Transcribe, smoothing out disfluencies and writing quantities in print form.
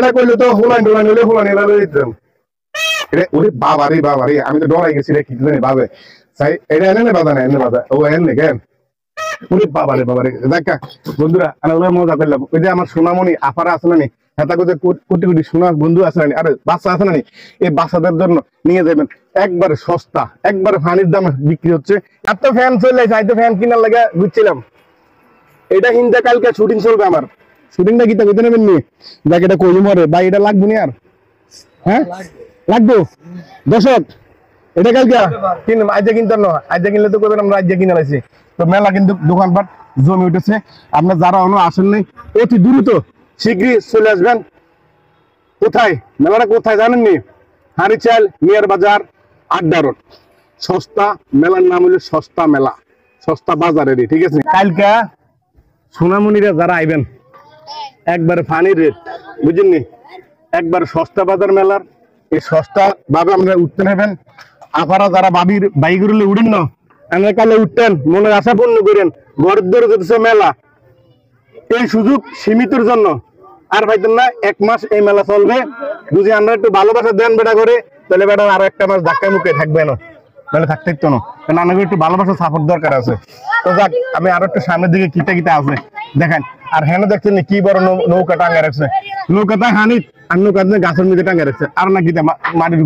এটা কইলে তো হুলান ডুলান হইলে হুলান এলা লই দিতাম এটা ওরে বাবা রে আমি তো ডরাই গেছি রে কি জানি ভাবে তাই এটা এনে বাধা না এনে বাধা ও এনে কেন ওরে বাবা রে দেখা বন্ধুরা আমি মজা করলাম ওই যে আমার সোনামণি আপারা আছে না নি হেতা কোতে কোটি কোটি সোনা বন্ধু আছে না নি আরে বাচ্চা আছে না নি এই বাচ্চাদের জন্য নিয়ে যাবেন একবারে সস্তা একবারে ফানির দামে বিক্রি হচ্ছে এত ফ্যান চলে যাই তো ফ্যান কিনার লাগে বুঝছিলাম এটা হিন্দা কালকে শুটিং চলবে আমার শুটিংটা কিতা কইতে নেবেন নি দেখ এটা কইলি মরে ভাই এটা লাগবে নি আর হ্যাঁ লাগবে দর্শক এটা কালকে কিনলাম আজকে কিনতাম না আজকে কিনলে তো কইবেন আমরা আজকে কিনে লাইছি তো মেলা কিন্তু দোকানপাট জমে উঠেছে আপনার যারা অন্য আসেন নাই অতি দ্রুত শীঘ্রই চলে আসবেন কোথায় মেলাটা কোথায় জানেন নি হারিচাল মিয়ার বাজার আড্ডা রোড সস্তা মেলার নাম হলো সস্তা মেলা সস্তা বাজারেরই ঠিক আছে কালকে সোনামণিরা যারা আইবেন একবারে ফানির রেট বুঝলেন নি একবার সস্তা বাজার মেলার এই সস্তা ভাবে আমরা উঠতে নেবেন আপনারা যারা বাবির বাইকগুলো উঠেন না আমরা কালে উঠতেন মনের আশা পূর্ণ করেন ঘরের ধরে যেতেছে মেলা এই সুযোগ সীমিতর জন্য আর ভাইতেন না 1 মাস এই মেলা চলবে যদি আমরা একটু ভালোবাসা দেন বেটা করে তাহলে বেটা আরো 1 মাস ধাক্কা মুখে থাকবে না তাহলে থাকতে তো না কারণ আমাকে একটু ভালোবাসা সাপোর্ট দরকার আছে তো যাক আমি আরো একটু সামনের দিকে কিটা আছে দেখেন আর হেন দেখছেন কি বড় নৌকা টাঙ্গা রাখছে নৌকাটা হানি আর নৌকা গাছের মধ্যে টাঙ্গা রাখছে আর না কিটা মাটির